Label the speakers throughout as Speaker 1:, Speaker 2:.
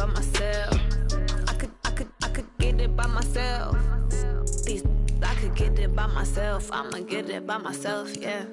Speaker 1: by myself. I could get it by myself. I could get it by myself. I'ma get it by myself, yeah.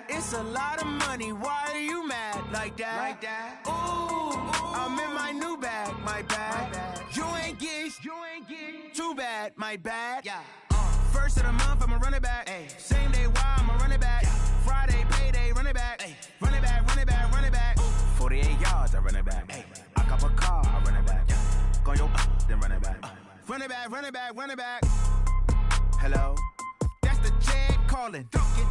Speaker 2: It's a lot of money, why are you mad like that? Ooh, I'm in my new bag, my bad. You ain't get too bad, my bad. Yeah. First of the month, I'ma run it back. Ay. Same day, why I'ma run it back. Friday, payday, run it back. Ay. Run it back, run it back, run it back. 48 yards, I run it back. Ay. I cop a car, I run it back. Go your then run it back. Run it back, run it back, run it back. Hello? That's the check calling.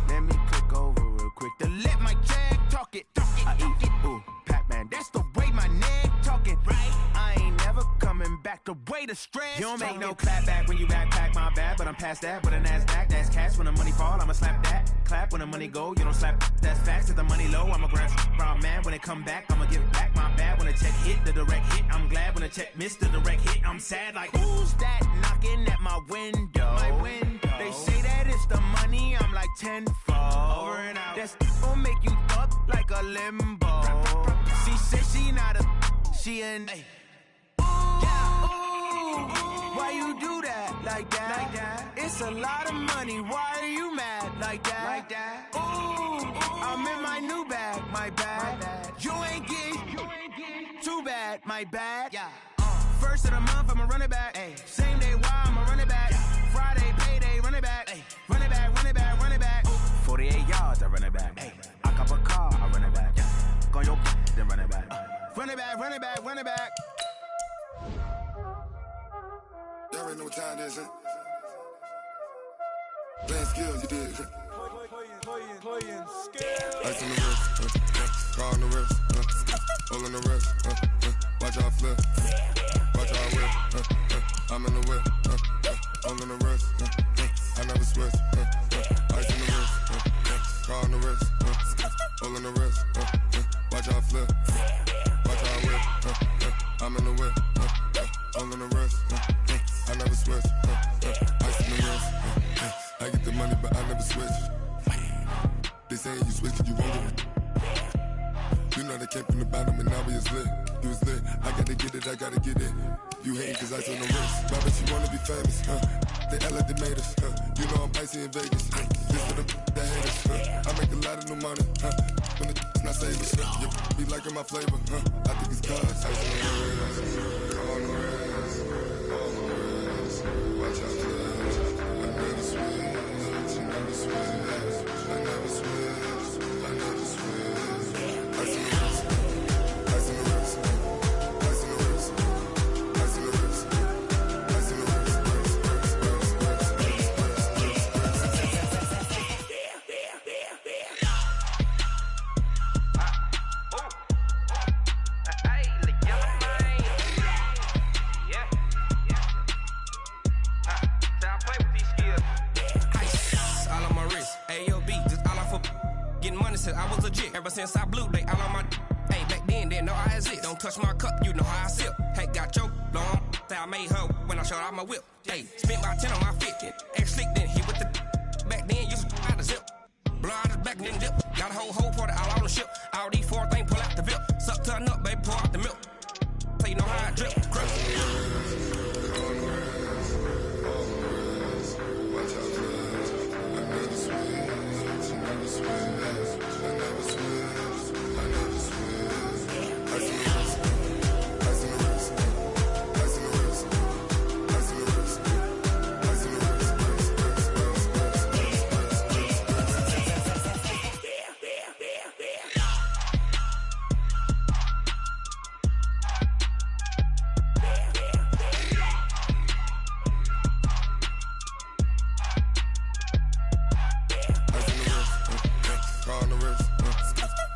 Speaker 2: Let me click over real quick to let my check talk it. I eat it, ooh, Pac-Man. That's the way my neck talking. Right? I ain't never coming back the way the stress. You don't make no clap back when you backpack, my bad. But I'm past that with a NASDAQ. That's cash when the money fall, I'ma slap that. Clap when the money go, you don't slap. That's facts. If the money low, I'ma grab brown man. When it come back, I'ma give it back. My bad when the check hit, the direct hit. I'm glad when the check missed the direct hit. I'm sad like, who's that knocking at my window? My window. They say that it's the money, I'm like tenfold. Over and out. That's gon' make you up like a limbo. She said she not a, she an. Ooh, why you do that like that? It's a lot of money, why are you mad like that? Ooh, I'm in my new bag, my bad. You ain't get too bad, my bad. Yeah. First of the month, I'ma run it back. Ay. Same day, why I'ma run it back. Friday, payday, run it back. Ay. Run it back, run it back, run it back. 48 yards, I run it back. Ay. I cop a car, I run it back. Go your then run it back. Run it back, run it back, run it back.
Speaker 3: Y'all already know what time it is, huh? Playing skills, you did.
Speaker 4: Playing skills.
Speaker 3: Ice on the wrist, car on the wrist, all on the wrist, watch out flip, watch out whip, I'm in the whip, all on the wrist, I never switch, ice on the wrist, car on the wrist, all on the wrist, watch out flip, watch out whip, I'm in the whip, all on the wrist, I never switch, ice on the wrist, I get the money but I never switch. They saying you switch and you won't get it. You know they came from the bottom and now we is lit. You was lit, I gotta get it, I gotta get it. You hate cause ice on the wrist. Why bet you wanna be famous, They act like they made us, You know I'm icy in Vegas, This for the that hate us, I make a lot of new money, When it's not savers, You be liking my flavor, I think it's cause ice on the wrist, on the wrist, on the wrist. Watch out for this, I never switch, I never switch. I never switch, I never switch. Ice in the wrist, ice in the wrist, ice in the wrist, ice in the wrist, ice in the wrist,
Speaker 5: I was legit. Ever since I blew, they all on my. Hey, back then, didn't know I exist. Don't touch my cup, you know how I sip. Hey, got your long. Say I made her when I showed out my whip. Hey, spent about 10 on my 50. Ex slick, then hit with the. Back then, used to out the zip. Blow out his back, then dip. Got a whole party all on the ship. All these 4 things pull out the VIP. Suck, turn up, baby, pour out the milk. So you know how I drip. Crush.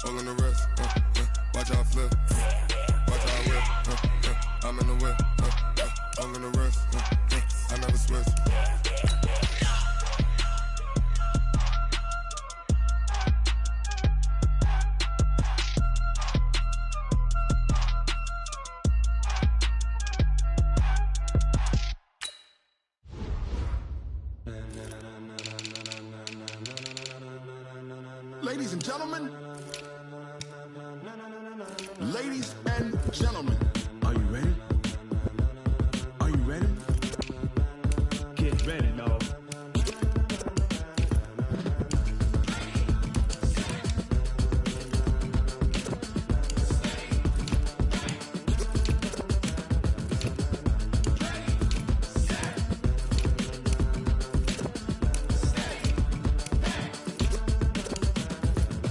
Speaker 3: all in the rest. Watch how I flip, watch how I whip. I'm in the whip, all in the rest. I never switch.
Speaker 6: Ladies and gentlemen, ladies and gentlemen, are you ready? Are you ready? Get ready, dog.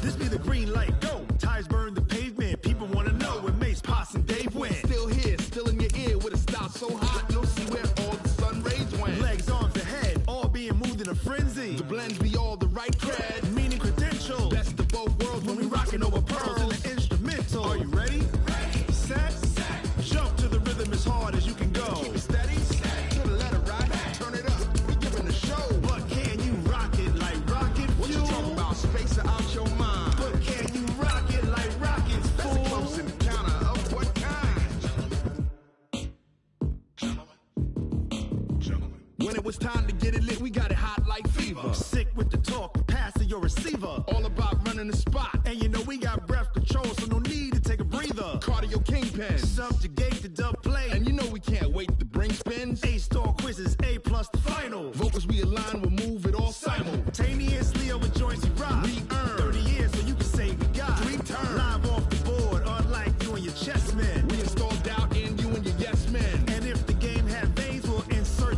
Speaker 6: This be the green light, go. Tires burn the pavement. People wanna know where Mace, Poss, and Dave went. Still here, still in your ear with a style so hot, you'll see where all the sun rays went. Legs, arms, and head, all being moved in a frenzy. The blends be all the right cred, meaning credentials. Best of both worlds when we rockin' over pearls in the instrumental. Are you ready? Set, jump to the rhythm as hard as you can go. Keep it steady, to the letter right, turn it up, we giving the show. But can you rock it like rocket fuel? What you talking about, space out your mind? But can you rock it like rockets, fool? That's a close encounter of what kind? When it was time to get it lit, we got it hot like fever. Sick with the talk, pass to your receiver. All about running the spot. And you know we got breath control, so no need to take a breather. Cardio kingpin, subjugate the dub play. And you know we can't wait to bring spins. A-star quizzes, A+ the final. Vocals we align, we'll move it all simultaneously over joints we rock. We earn 30 years, so you can say we got 3 turns. Live off the board, unlike you and your chess men. We install doubt in you and your yes men. And if the game had veins, we'll insert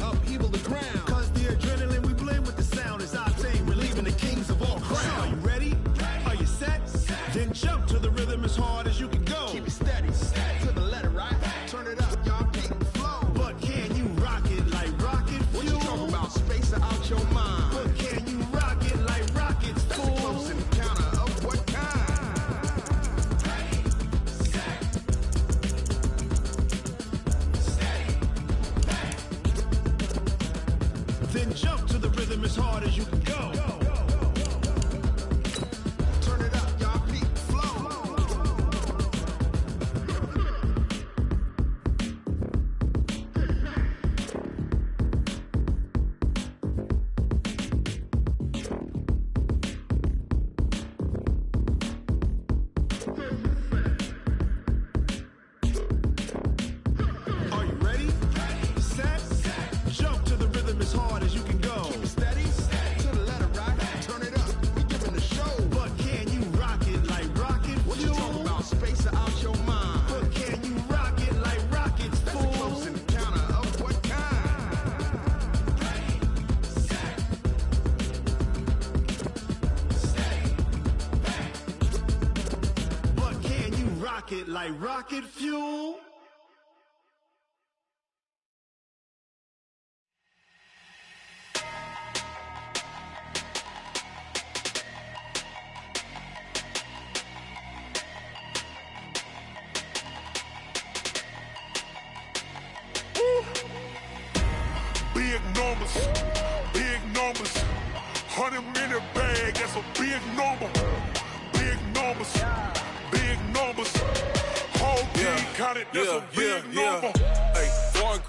Speaker 6: upheaval the ground. Cause the adrenaline we blend with the sound is our thing. Relieving the kings of all crowns. Are you ready? Are you set? Then jump to the rhythm as hard as you can go. Keep it steady, to the letter right. Turn it up, y'all keep the flow. But can you rock it like rocket fuel? What you talking about, space out your mind? But can you rock it like rockets, fool? That's a close encounter of what kind? Then jump to the rhythm as hard as you can go. Turn it up, y'all keep the flow. Are you ready? Set, jump to the rhythm as hard as you can go. Keep it steady, to the letter right. Turn it up, we giving the show. But can you rock it like rocket fuel? What you talking about, space out your mind? But can you rock it like rockets, fool? That's a close encounter of what kind? But can you rock it like rocket fuel?
Speaker 7: Big numbers, big numbers. 100-minute bag, that's a big number. Big numbers, big numbers. Whole team counted, that's a big number.
Speaker 3: Hey, foreign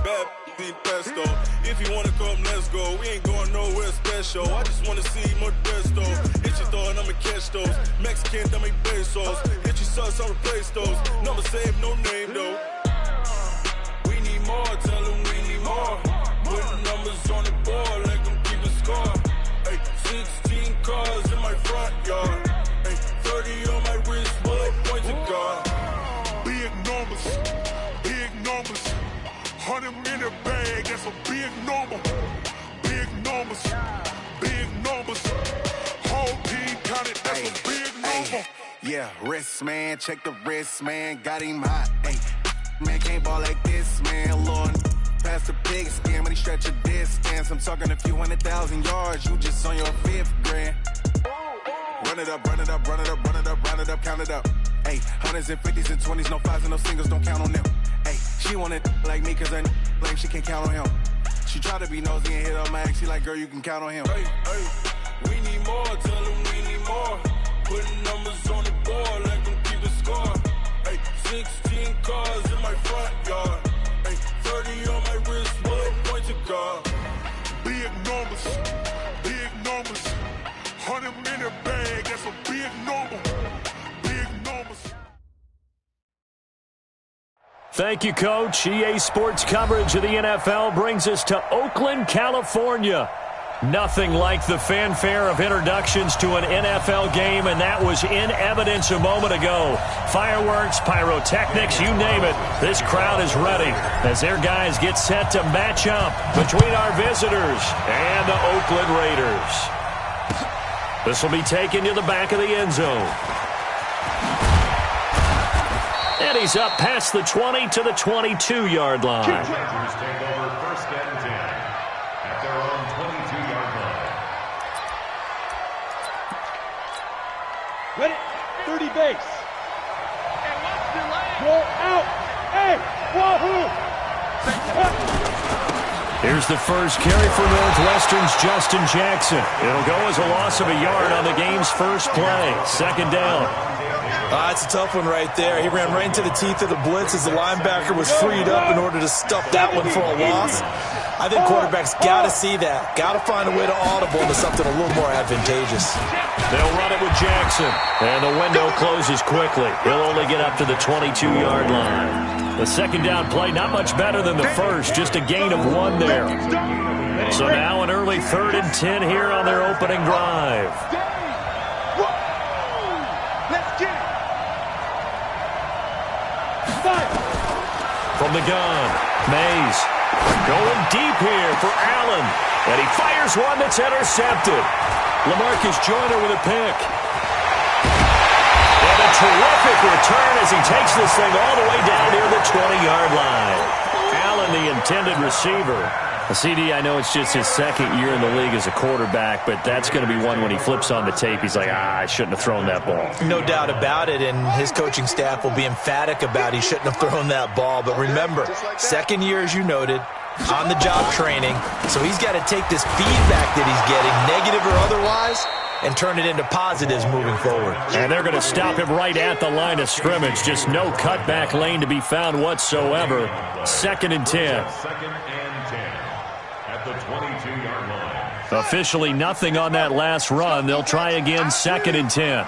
Speaker 8: Bad be pesto. If you wanna come, let's go. We ain't going nowhere special. I just wanna see more desto. Hit your throw and I'ma catch those. Mexican, dummy pesos. Hit your sus, I'll replace those. Number save, no name though. We need more, tell them we need more. Put the numbers on the board, let them keep a score. Hey, 16 cars in my front yard. Hey, 30 on my wrist, bullet point to God.
Speaker 7: Big numbers, big numbers. 100-minute bag, that's a big number. Big numbers, big numbers. Whole team counted, that's a big number.
Speaker 2: Yeah, wrist, man, check the wrist, man, got him hot. Hey, man, can't ball like this, man. Lord, past the pig skin when he stretch a distance. I'm talking a few 100,000 yards, you just on your 5th grand. Run it up, run it up, run it up, run it up, run it up, count it up. Hey, hundreds and 50s and 20s, no 5s and no singles, don't count on them. Hey, she wanted like me cause her like she can't count on him. She tried to be nosy and hit up my ex, she like, girl, you can count on him.
Speaker 8: Hey, we need more, tell them we need more. Putting numbers on the board, let them keep the score. Hey, 16 cars in my front yard. Hey, 30 on my wrist, one point to God.
Speaker 7: Big numbers, big numbers. 100-minute bag, that's a big number. Big numbers.
Speaker 9: Thank you, Coach. EA Sports coverage of the NFL brings us to Oakland, California. Nothing like the fanfare of introductions to an NFL game, and that was in evidence a moment ago. Fireworks, pyrotechnics, you name it. This crowd is ready as their guys get set to match up between our visitors and the Oakland Raiders. This will be taken to the back of the end zone. And he's up past the 20 to the 22-yard line.
Speaker 10: Chargers take over first and 10 at their own 22-yard line.
Speaker 4: Ready? 30 base. Roll out. Hey, wahoo!
Speaker 9: Here's the first carry for Northwestern's Justin Jackson. It'll go as a loss of a yard on the game's first play. Second down.
Speaker 11: It's a tough one right there. He ran right into the teeth of the blitz as the linebacker was freed up in order to stuff that one for a loss. I think quarterbacks got to see that. Got to find a way to audible into something a little more advantageous.
Speaker 9: They'll run it with Jackson. And the window closes quickly. He'll only get up to the 22-yard line. The second down play, not much better than the first. Just a gain of 1 there. So now an early 3rd and 10 here on their opening drive. From the gun, Mays going deep here for Allen. And he fires one that's intercepted. LaMarcus Joyner with a pick. And a terrific return as he takes this thing all the way down near the 20-yard line. Allen, the intended receiver. CD, I know it's just his second year in the league as a quarterback, but that's going to be one when he flips on the tape. He's like, I shouldn't have thrown that ball.
Speaker 11: No doubt about it, and his coaching staff will be emphatic about he shouldn't have thrown that ball. But remember, second year, as you noted, on-the-job training, so he's got to take this feedback that he's getting, negative or otherwise, and turn it into positives moving forward.
Speaker 9: And they're going to stop him right at the line of scrimmage. Just no cutback lane to be found whatsoever. 2nd and 10.
Speaker 10: Second and 10 at the 22-yard line.
Speaker 9: Officially nothing on that last run. They'll try again 2nd and 10.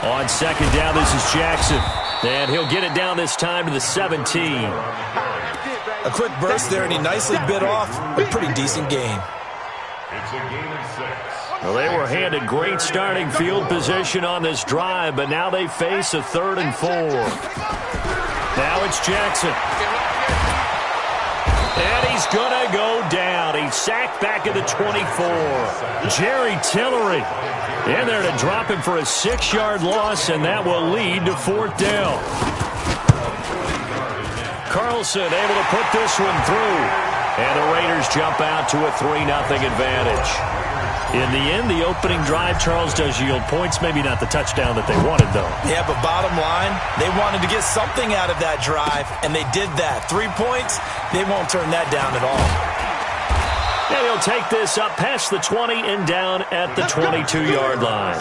Speaker 9: On 2nd down, this is Jackson. And he'll get it down this time to the 17.
Speaker 11: A quick burst there, and he nicely bit off a pretty decent gain.
Speaker 10: It's a gain of 6.
Speaker 9: Well, they were handed great starting field position on this drive, but now they face a 3rd and 4. Now it's Jackson. And he's going to go down. He's sacked back at the 24. Jerry Tillery in there to drop him for a 6-yard loss, and that will lead to 4th down. Carlson able to put this one through. And the Raiders jump out to a 3-0 advantage. In the end, the opening drive, Charles, does yield points. Maybe not the touchdown that they wanted, though.
Speaker 11: Yeah, but bottom line, they wanted to get something out of that drive, and they did that. 3 points, they won't turn that down at all.
Speaker 9: And he'll take this up past the 20 and down at the 22-yard line.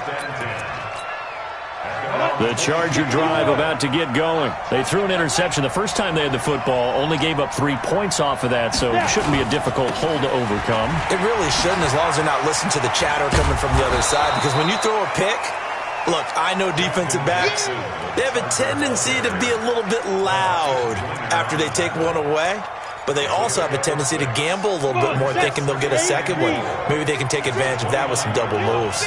Speaker 9: The Charger drive about to get going. They threw an interception the first time they had the football, only gave up 3 points off of that, so it shouldn't be a difficult hole to overcome.
Speaker 11: It really shouldn't, as long as they're not listening to the chatter coming from the other side, because when you throw a pick, look, I know defensive backs, they have a tendency to be a little bit loud after they take one away, but they also have a tendency to gamble a little bit more, thinking they'll get a second one. Maybe they can take advantage of that with some double moves.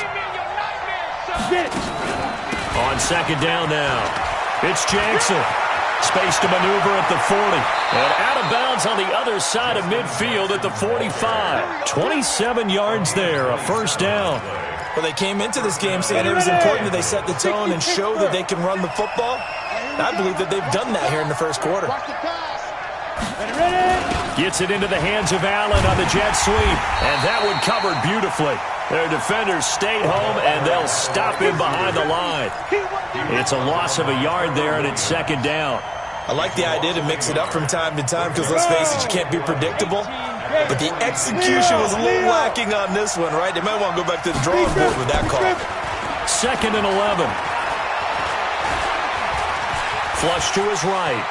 Speaker 9: On 2nd down now, it's Jackson. Space to maneuver at the 40. And out of bounds on the other side of midfield at the 45. 27 yards there, a 1st down.
Speaker 11: Well, they came into this game saying it was important that they set the tone and show that they can run the football. I believe that they've done that here in the first quarter.
Speaker 9: Gets it into the hands of Allen on the jet sweep, and that one covered beautifully. Their defenders stayed home, and they'll stop him behind the line. It's a loss of a yard there, and it's second down.
Speaker 11: I like the idea to mix it up from time to time because, let's face it, you can't be predictable. But the execution was a little lacking on this one, right? They might want to go back to the drawing board with that call.
Speaker 9: 2nd and 11. Flush to his right.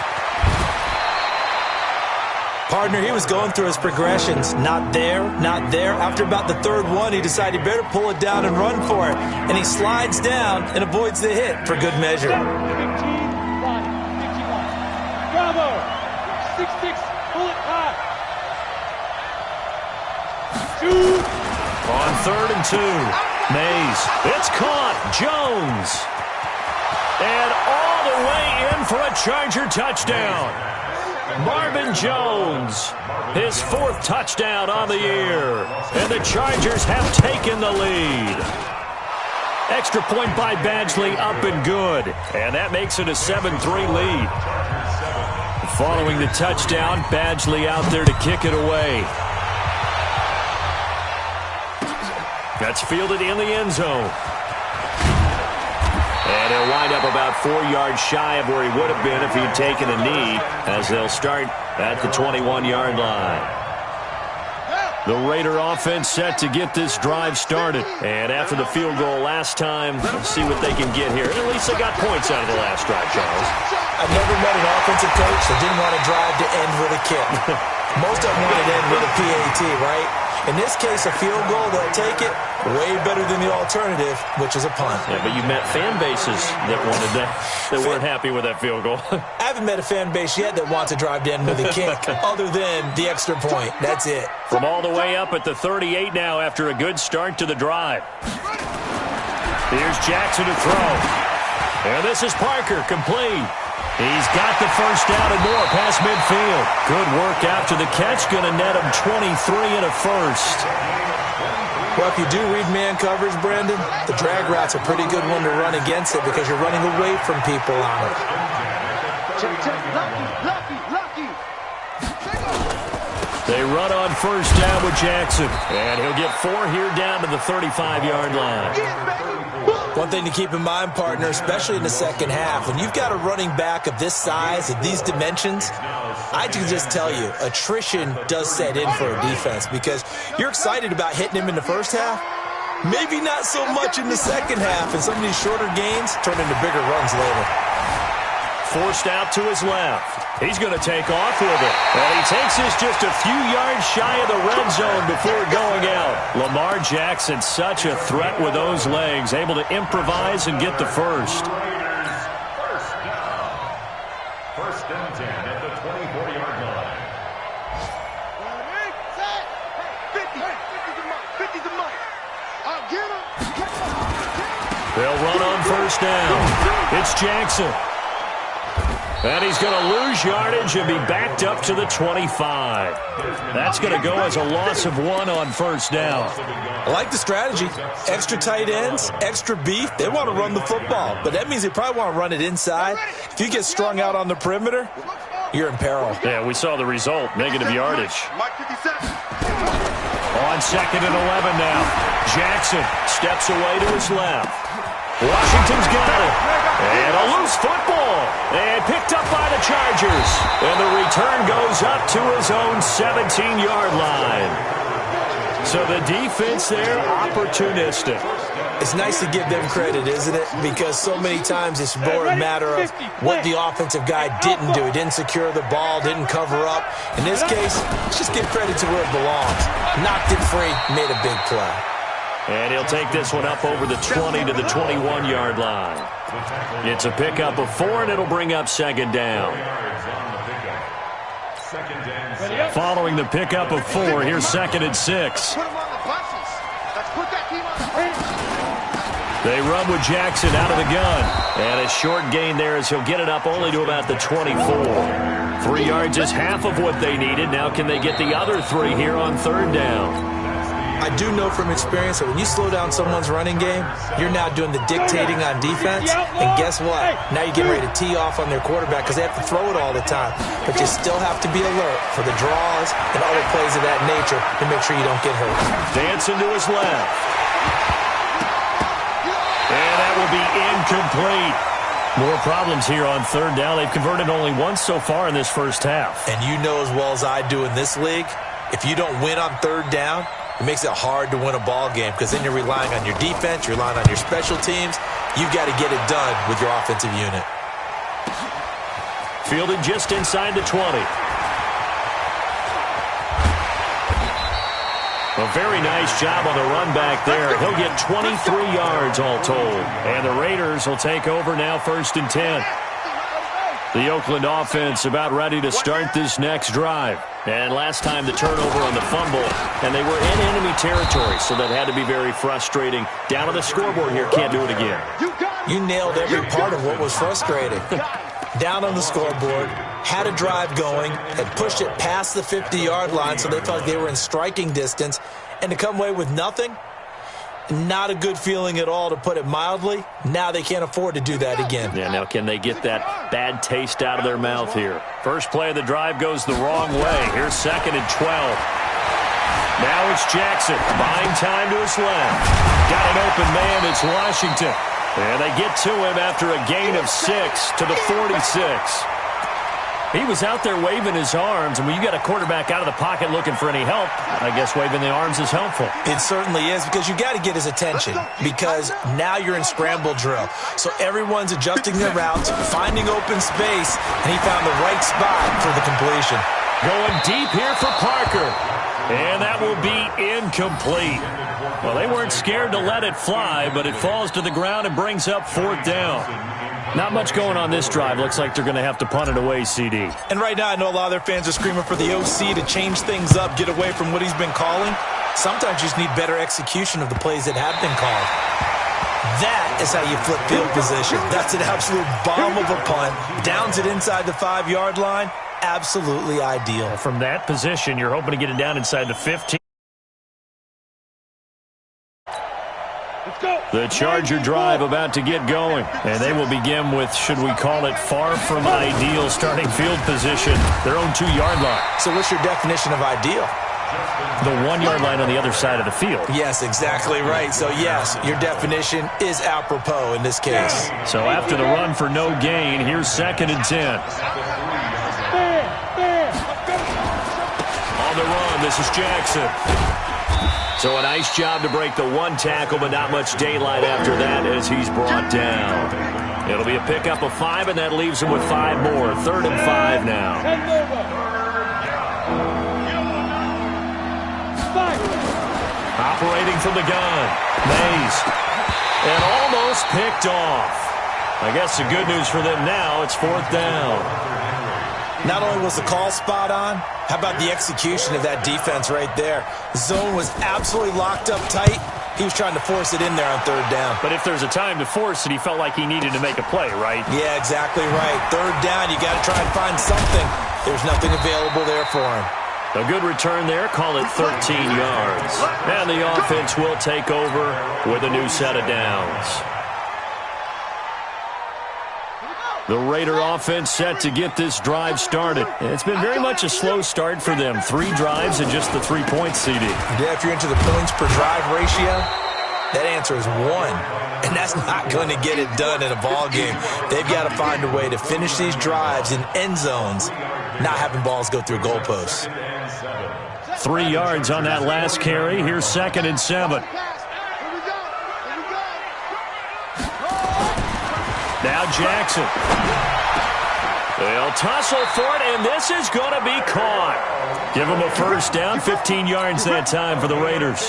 Speaker 11: Partner, he was going through his progressions. Not there, not there. After about the third one, he decided he better pull it down and run for it. And he slides down and avoids the hit for good measure.
Speaker 4: 15, Bravo! 6-6, bullet high. Shoot!
Speaker 9: On 3rd and 2. Mays. It's caught. Jones. And all the way in for a Charger touchdown. Marvin Jones, his 4th touchdown on the year. And the Chargers have taken the lead. Extra point by Badgley, up and good. And that makes it a 7-3 lead. Following the touchdown, Badgley out there to kick it away. That's fielded in the end zone. And he'll wind up about 4 yards shy of where he would have been if he'd taken a knee, as they'll start at the 21-yard line. The Raider offense set to get this drive started. And after the field goal last time, let's see what they can get here. At least they got points out of the last drive, Charles.
Speaker 11: I've never met an offensive coach that didn't want to drive to end with a kick. Most of them want to end with a PAT, right? In this case, a field goal, they'll take it. Way better than the alternative, which is a punt.
Speaker 9: Yeah, but you met fan bases that wanted that weren't happy with that field goal.
Speaker 11: I haven't met a fan base yet that wants to drive to end with a kick, other than the extra point. That's it.
Speaker 9: From all the way up at the 38 now after a good start to the drive. Here's Jackson to throw. And this is Parker, complete. He's got the first down and more past midfield. Good work after the catch. Going to net him 23 and a first.
Speaker 11: Well, if you do read man coverage, Brandon, the drag route's a pretty good one to run against it because you're running away from people on it.
Speaker 9: They run on first down with Jackson. And he'll get 4 here down to the 35-yard line.
Speaker 11: One thing to keep in mind, partner, especially in the second half, when you've got a running back of this size, of these dimensions, I can just tell you, attrition does set in for a defense because you're excited about hitting him in the first half, maybe not so much in the second half, and some of these shorter gains turn into bigger runs later.
Speaker 9: Forced out to his left. He's going to take off with it. And he takes this just a few yards shy of the red zone before going out. Lamar Jackson, such a threat with those legs, able to improvise and get the first.
Speaker 10: First and 10 at the 24-yard line.
Speaker 6: 50's the money. I'll get him.
Speaker 9: They'll run on first down. It's Jackson. And he's going to lose yardage and be backed up to the 25. That's going to go as a loss of 1 on first down.
Speaker 11: I like the strategy. Extra tight ends, extra beef. They want to run the football, but that means they probably want to run it inside. If you get strung out on the perimeter, you're in peril.
Speaker 9: Yeah, we saw the result, negative yardage. On 2nd and 11 now. Jackson steps away to his left. Washington's got it. And a loose football. And picked up by the Chargers. And the return goes up to his own 17-yard line. So the defense there, opportunistic.
Speaker 11: It's nice to give them credit, isn't it? Because so many times it's more a matter of what the offensive guy didn't do. He didn't secure the ball, didn't cover up. In this case, let's just give credit to where it belongs. Knocked it free, made a big play.
Speaker 9: And he'll take this one up over the 20 to the 21-yard line. It's a pickup of 4, and it'll bring up second down. Following the pickup of 4, here's 2nd and 6. They run with Jackson out of the gun. And a short gain there as he'll get it up only to about the 24. 3 yards is half of what they needed. Now can they get the other 3 here on third down?
Speaker 11: I do know from experience that when you slow down someone's running game, you're now doing the dictating on defense. And guess what? Now you're getting ready to tee off on their quarterback because they have to throw it all the time. But you still have to be alert for the draws and other plays of that nature to make sure you don't get hurt.
Speaker 9: Dancing to his left. And that will be incomplete. More problems here on third down. They've converted only once so far in this first half.
Speaker 11: And you know as well as I do in this league, if you don't win on third down, it makes it hard to win a ball game because then you're relying on your defense, you're relying on your special teams. You've got to get it done with your offensive unit.
Speaker 9: Fielded just inside the 20. A very nice job on the run back there. He'll get 23 yards all told. And the Raiders will take over now, 1st and 10. The Oakland offense about ready to start this next drive. And last time the turnover on the fumble, and they were in enemy territory, so that had to be very frustrating. Down on the scoreboard here, can't do it again.
Speaker 11: You nailed every part of what was frustrating. Down on the scoreboard, had a drive going, had pushed it past the 50-yard line, so they felt like they were in striking distance, and to come away with nothing, not a good feeling at all, to put it mildly. Now they can't afford to do that again.
Speaker 9: Yeah, now can they get that bad taste out of their mouth here? First play of the drive goes the wrong way. Here's 2nd and 12. Now it's Jackson, buying time to his left. Got an open man, it's Washington. And they get to him after a gain of 6 to the 46. He was out there waving his arms, and when you got a quarterback out of the pocket looking for any help, I guess waving the arms is helpful.
Speaker 11: It certainly is, because you got to get his attention, because now you're in scramble drill. So everyone's adjusting their routes, finding open space, and he found the right spot for the completion.
Speaker 9: Going deep here for Parker, and that will be incomplete. Well, they weren't scared to let it fly, but it falls to the ground and brings up 4th down. Not much going on this drive. Looks like they're going to have to punt it away, CD.
Speaker 11: And right now, I know a lot of their fans are screaming for the OC to change things up, get away from what he's been calling. Sometimes you just need better execution of the plays that have been called. That is how you flip field position. That's an absolute bomb of a punt. Downs it inside the 5-yard line. Absolutely ideal.
Speaker 9: From that position, you're hoping to get it down inside the 15. The Charger drive about to get going. And they will begin with, should we call it, far from ideal starting field position, their own 2-yard line.
Speaker 11: So what's your definition of ideal?
Speaker 9: The 1-yard line on the other side of the field.
Speaker 11: Yes, exactly right. So, yes, your definition is apropos in this case.
Speaker 9: So after the run for no gain, here's 2nd and 10. On the run, this is Jackson. So a nice job to break the 1 tackle, but not much daylight after that as he's brought down. It'll be a pickup of 5, and that leaves him with 5 more. 3rd and 5 now. Operating from the gun. Mays. And almost picked off. I guess the good news for them now, it's 4th down.
Speaker 11: Not only was the call spot on, how about the execution of that defense right there? The zone was absolutely locked up tight. He was trying to force it in there on 3rd down.
Speaker 9: But if there's a time to force it, he felt like he needed to make a play, right?
Speaker 11: Yeah, exactly right. 3rd down, you got to try and find something. There's nothing available there for him.
Speaker 9: A good return there, call it 13 yards. And the offense will take over with a new set of downs. The Raider offense set to get this drive started. It's been very much a slow start for them. 3 drives and just the 3 points, CD.
Speaker 11: Yeah, if you're into the points per drive ratio, that answer is 1. And that's not going to get it done in a ball game. They've got to find a way to finish these drives in end zones, not having balls go through goalposts.
Speaker 9: 3 yards on that last carry. Here's 2nd and 7. Now Jackson. They'll tussle for it, and this is going to be caught. Give him a 1st down, 15 yards that time for the Raiders.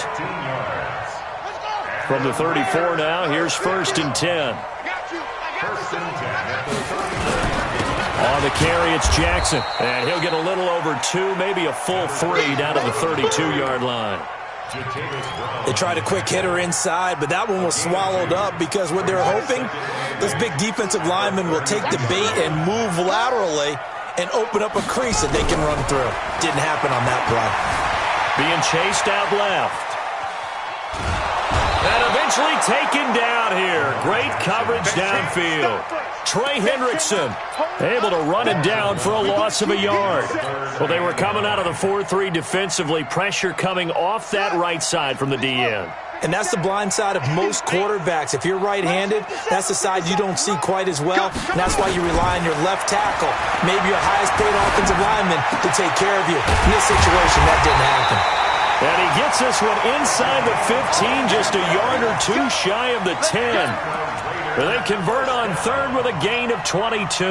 Speaker 9: From the 34 now, here's 1st and 10. On the carry, it's Jackson. And he'll get a little over 2, maybe a full 3 down to the 32-yard line.
Speaker 11: They tried a quick hitter inside, but that one was swallowed up because what they're hoping, those big defensive linemen will take the bait and move laterally and open up a crease that they can run through. Didn't happen on that play.
Speaker 9: Being chased out left. eventually taken down here. Great coverage downfield. Trey Hendrickson able to run it down for a loss of a yard. Well, they were coming out of the 4-3 defensively. Pressure coming off that right side from the DN.
Speaker 11: And that's the blind side of most quarterbacks. If you're right-handed, that's the side you don't see quite as well. And that's why you rely on your left tackle, maybe your highest-paid offensive lineman, to take care of you. In this situation, that didn't happen.
Speaker 9: And he gets this one inside the 15, just a yard or two shy of the 10. They convert on third with a gain of 22.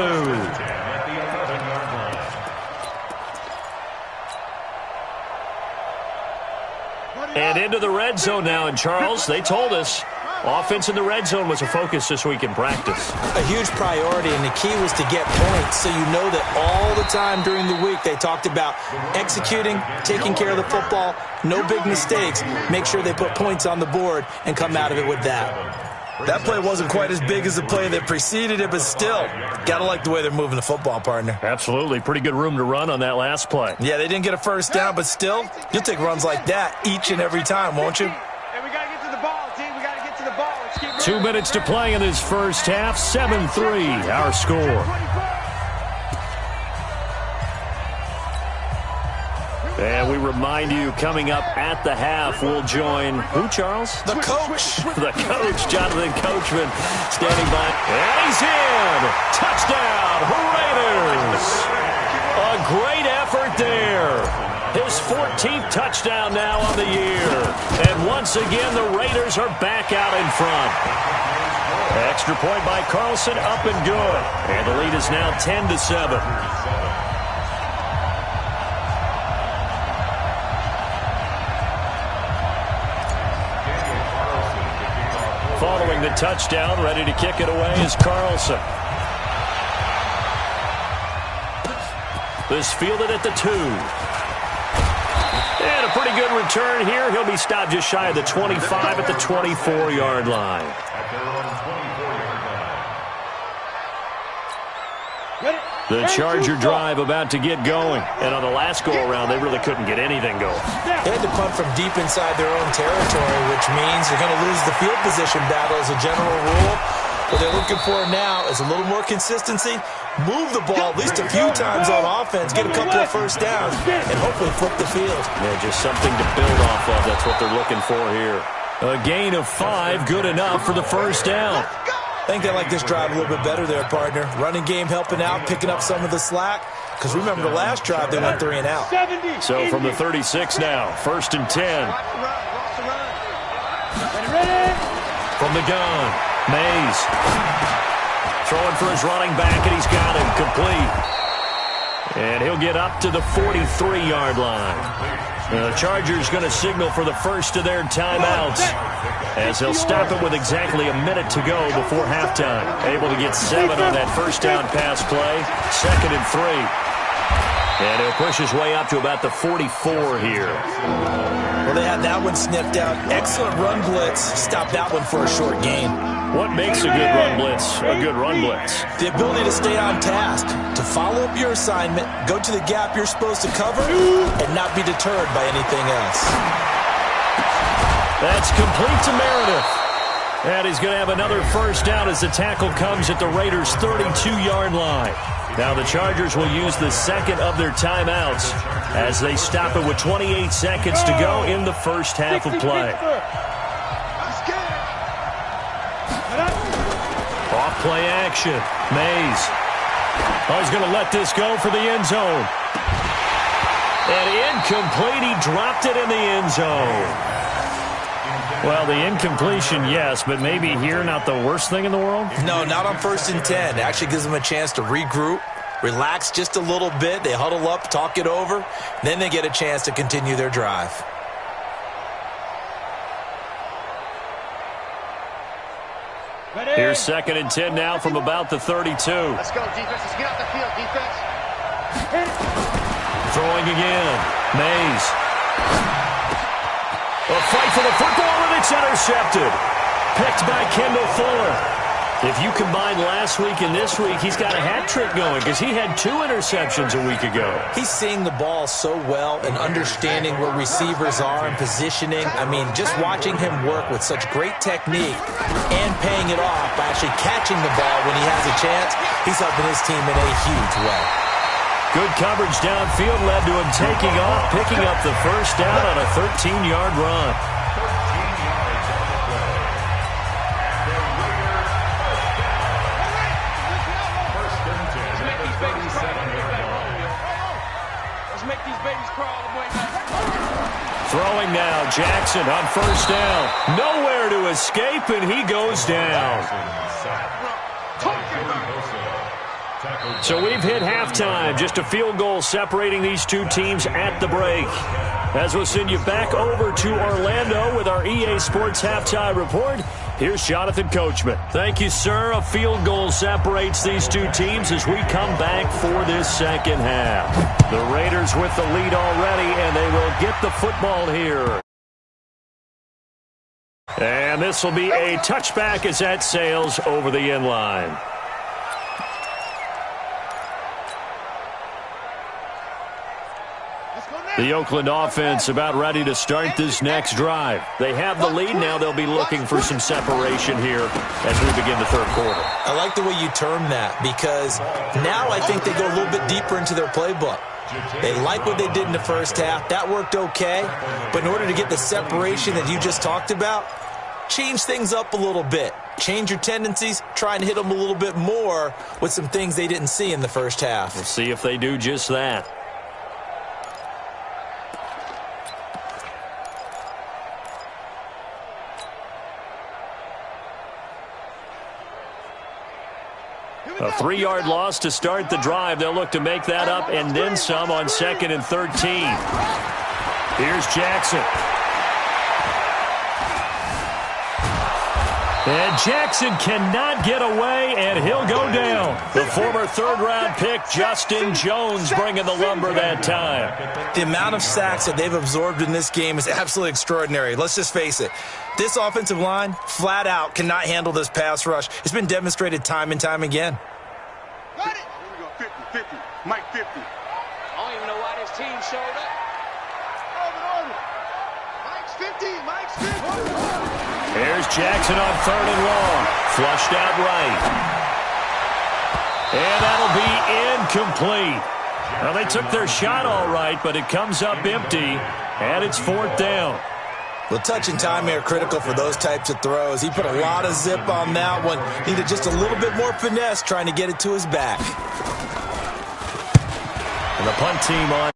Speaker 9: And into the red zone now. And, Charles, they told us offense in the red zone was a focus this week in practice.
Speaker 11: A huge priority, and the key was to get points. So you know that all the time during the week they talked about executing, taking care of the football, no big mistakes, make sure they put points on the board and come out of it with that. That play wasn't quite as big as the play that preceded it, but still, got to like the way they're moving the football, partner.
Speaker 9: Absolutely. Pretty good room to run on that last play.
Speaker 11: Yeah, they didn't get a first down, but still, you'll take runs like that each and every time, won't you?
Speaker 12: Hey, we got to get to the ball, team. We got to get to the ball. Let's keep moving.
Speaker 9: 2 minutes to play in this first half. 7-3, our score. And we remind you, coming up at the half, we'll join who, Charles?
Speaker 11: The coach.
Speaker 9: The coach, Jonathan Coachman, standing by. And he's in. Touchdown, Raiders. A great effort there. His 14th touchdown now on the year. And once again, the Raiders are back out in front. Extra point by Carlson, up and good. And the lead is now 10-7. Following the touchdown, ready to kick it away is Carlson. This fielded at the 2. And a pretty good return here. He'll be stopped just shy of the 25 at the 24-yard line. The Charger drive about to get going. And on the last go-around, they really couldn't get anything going.
Speaker 11: They had to punt from deep inside their own territory, which means they're going to lose the field position battle as a general rule. What they're looking for now is a little more consistency, move the ball at least a few times on offense, get a couple of first downs, and hopefully flip the field.
Speaker 9: Yeah, just something to build off of. That's what they're looking for here. A gain of 5, good enough for the first down.
Speaker 11: I think they like this drive a little bit better there, partner. Running game helping out, picking up some of the slack. Because remember the last drive, they went 3 and out.
Speaker 9: So from the 36 now, 1st and 10. From the gun, Mays. Throwing for his running back, and he's got him complete. And he'll get up to the 43-yard line. The Chargers going to signal for the first of their timeouts as they'll stop it with exactly a minute to go before halftime. Able to get 7 on that first down pass play. 2nd and 3. And he'll push his way up to about the 44 here.
Speaker 11: Well, they had that one sniffed out. Excellent run blitz. Stop that one for a short gain.
Speaker 9: What makes a good run blitz a good run blitz?
Speaker 11: The ability to stay on task, to follow up your assignment, go to the gap you're supposed to cover, and not be deterred by anything else.
Speaker 9: That's complete to Meredith. And he's going to have another first down as the tackle comes at the Raiders' 32-yard line. Now the Chargers will use the second of their timeouts as they stop it with 28 seconds to go in the first half of play. Off play action. Mays. Oh, he's going to let this go for the end zone. And incomplete. He dropped it in the end zone. Well, the incompletion, yes, but maybe here not the worst thing in the world?
Speaker 11: No, not on 1st and 10. It actually gives them a chance to regroup, relax just a little bit. They huddle up, talk it over. Then they get a chance to continue their drive.
Speaker 9: Here's 2nd and 10 now from about the 32.
Speaker 12: Let's go, defense. Let's get off the field, defense.
Speaker 9: Throwing again. Mays. A fight for the football, and it's intercepted. Picked by Kendall Fuller. If you combine last week and this week, he's got a hat trick going because he had 2 interceptions a week ago.
Speaker 11: He's seeing the ball so well and understanding where receivers are and positioning. I mean, just watching him work with such great technique and paying it off by actually catching the ball when he has a chance, he's helping his team in a huge way.
Speaker 9: Good coverage downfield led to him taking off, picking up the first down on a 13-yard run. Throwing now, Jackson on first down. Nowhere to escape, and he goes down. So we've hit halftime. Just a field goal separating these two teams at the break. As we'll send you back over to Orlando with our EA Sports Halftime Report, here's Jonathan Coachman. Thank you, sir. A field goal separates these two teams as we come back for this second half. The Raiders with the lead already, and they will get the football here. And this will be a touchback as that sails over the end line. The Oakland offense about ready to start this next drive. They have the lead. Now they'll be looking for some separation here as we begin the third quarter.
Speaker 11: I like the way you term that because now I think they go a little bit deeper into their playbook. They like what they did in the first half. That worked okay. But in order to get the separation that you just talked about, change things up a little bit. Change your tendencies. Try and hit them a little bit more with some things they didn't see in the first half.
Speaker 9: We'll see if they do just that. A 3-yard loss to start the drive. They'll look to make that up and then some on 2nd and 13. Here's Jackson. And Jackson cannot get away, and he'll go down. The former third-round pick, Justin Jones, bringing the lumber that time.
Speaker 11: The amount of sacks that they've absorbed in this game is absolutely extraordinary. Let's just face it. This offensive line, flat out, cannot handle this pass rush. It's been demonstrated time and time again.
Speaker 12: Got it. Here we go, 50, 50, Mike 50. I don't even know why this team showed up. Over. Mike's 50, Mike's 50.
Speaker 9: Here's Jackson on 3rd and long. Flushed out right. And that'll be incomplete. Well, they took their shot all right, but it comes up empty, and it's 4th down.
Speaker 11: Well, touch and time are critical for those types of throws. He put a lot of zip on that one. Needed just a little bit more finesse trying to get it to his back.
Speaker 9: And the punt team on.